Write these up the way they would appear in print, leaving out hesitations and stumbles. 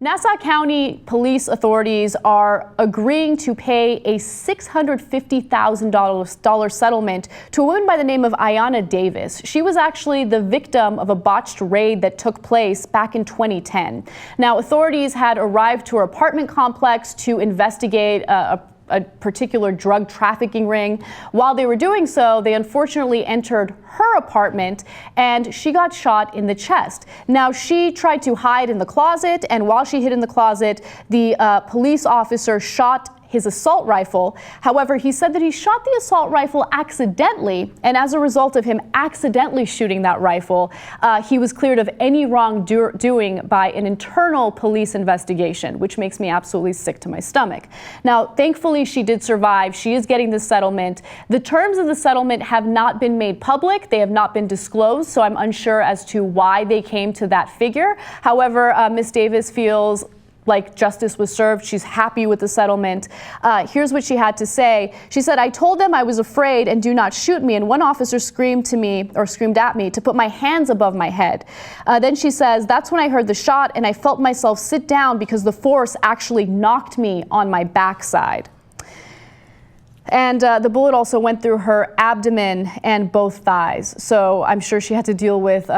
Nassau County police authorities are agreeing to pay a $650,000 settlement to a woman by the name of Iyanna Davis. She was actually the victim of a botched raid that took place back in 2010. Now, authorities had arrived to her apartment complex to investigate a particular drug trafficking ring. While they were doing so, they unfortunately entered her apartment and she got shot in the chest. Now, she tried to hide in the closet, and while she hid in the closet, the police officer shot his assault rifle. However, he said that he shot the assault rifle accidentally, and as a result of him accidentally shooting that rifle, he was cleared of any wrongdoing by an internal police investigation, which makes me absolutely sick to my stomach. Now, thankfully, she did survive. She is getting the settlement. The terms of the settlement have not been made public. They have not been disclosed, so I'm unsure as to why they came to that figure. However, Ms. Davis feels like justice was served. She's happy with the settlement. Here's what she had to say. She said, "I told them I was afraid and do not shoot me, and one officer screamed at me to put my hands above my head." Then she says, "That's when I heard the shot and I felt myself sit down because the force actually knocked me on my backside." And the bullet also went through her abdomen and both thighs. So I'm sure she had to deal with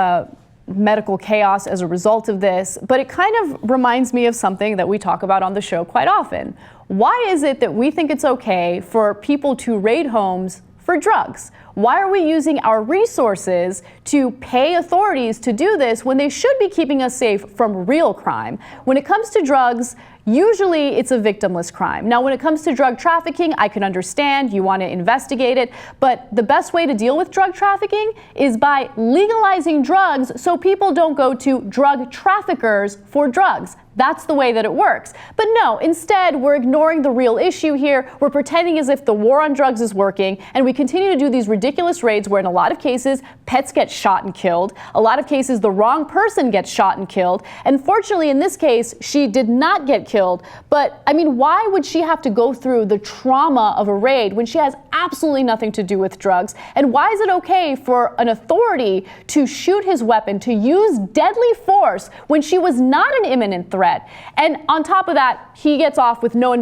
medical chaos as a result of this, but it kind of reminds me of something that we talk about on the show quite often. Why is it that we think it's okay for people to raid homes for drugs? Why are we using our resources to pay authorities to do this when they should be keeping us safe from real crime? When it comes to drugs, usually it's a victimless crime. Now, when it comes to drug trafficking, I can understand you want to investigate it, but the best way to deal with drug trafficking is by legalizing drugs so people don't go to drug traffickers for drugs. That's the way that it works. But no, instead, we're ignoring the real issue here. We're pretending as if the war on drugs is working, and we continue to do these ridiculous raids where in a lot of cases, pets get shot and killed. A lot of cases, the wrong person gets shot and killed. And fortunately, in this case, she did not get killed. But I mean, why would she have to go through the trauma of a raid when she has absolutely nothing to do with drugs? And why is it okay for an authority to shoot his weapon, to use deadly force when she was not an imminent threat? And on top of that, he gets off with no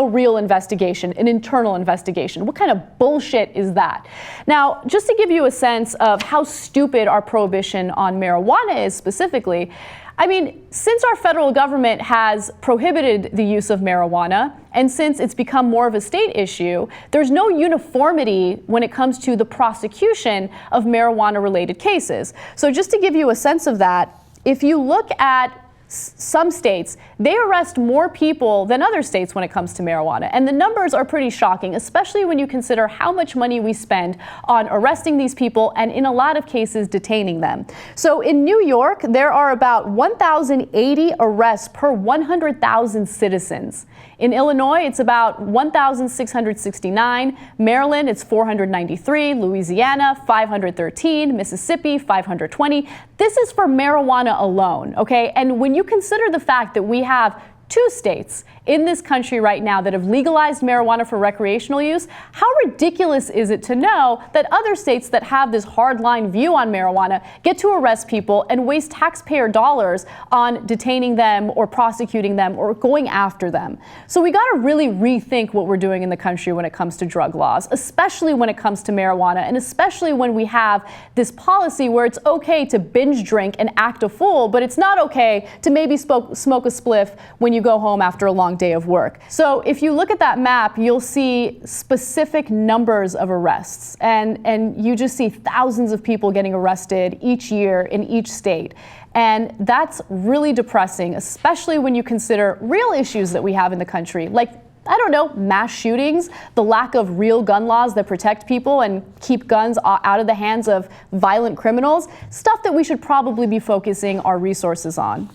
real investigation, an internal investigation. What kind of bullshit is that? Now, just to give you a sense of how stupid our prohibition on marijuana is specifically, I mean, since our federal government has prohibited the use of marijuana, and since it's become more of a state issue, there's no uniformity when it comes to the prosecution of marijuana-related cases. So just to give you a sense of that, if you look at some states, they arrest more people than other states when it comes to marijuana. And the numbers are pretty shocking, especially when you consider how much money we spend on arresting these people and in a lot of cases detaining them. So in New York, there are about 1,080 arrests per 100,000 citizens. In Illinois, it's about 1,669. Maryland, it's 493. Louisiana, 513. Mississippi, 520. This is for marijuana alone, okay? And when you consider the fact that we have 2 states in this country right now that have legalized marijuana for recreational use, how ridiculous is it to know that other states that have this hardline view on marijuana get to arrest people and waste taxpayer dollars on detaining them or prosecuting them or going after them? So we got to really rethink what we're doing in the country when it comes to drug laws, especially when it comes to marijuana, and especially when we have this policy where it's okay to binge drink and act a fool, but it's not okay to maybe smoke a spliff when you go home after a long day of work. So if you look at that map, you'll see specific numbers of arrests, and you just see thousands of people getting arrested each year in each state. And that's really depressing, especially when you consider real issues that we have in the country, like, I don't know, mass shootings, the lack of real gun laws that protect people and keep guns out of the hands of violent criminals, stuff that we should probably be focusing our resources on.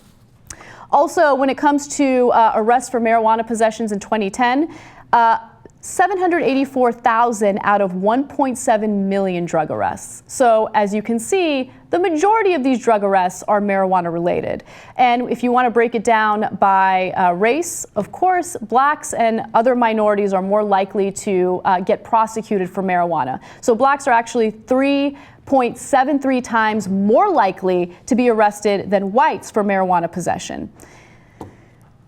Also, when it comes to arrests for marijuana possessions in 2010, 784,000 out of 1.7 million drug arrests. So as you can see, the majority of these drug arrests are marijuana related. And if you want to break it down by race, of course, blacks and other minorities are more likely to get prosecuted for marijuana. So blacks are actually 3.73 times more likely to be arrested than whites for marijuana possession.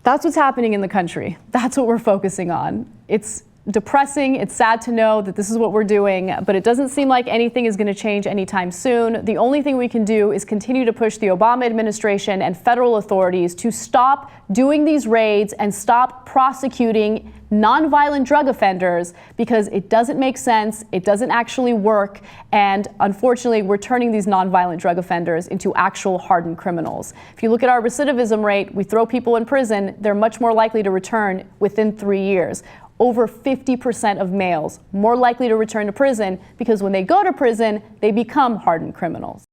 That's what's happening in the country. That's what we're focusing on. It's depressing. It's sad to know that this is what we're doing, but it doesn't seem like anything is going to change anytime soon. The only thing we can do is continue to push the Obama administration and federal authorities to stop doing these raids and stop prosecuting nonviolent drug offenders, because it doesn't make sense, it doesn't actually work, and unfortunately we're turning these nonviolent drug offenders into actual hardened criminals. If you look at our recidivism rate, we throw people in prison, they're much more likely to return within 3 years. Over 50% of males more likely to return to prison because when they go to prison, they become hardened criminals.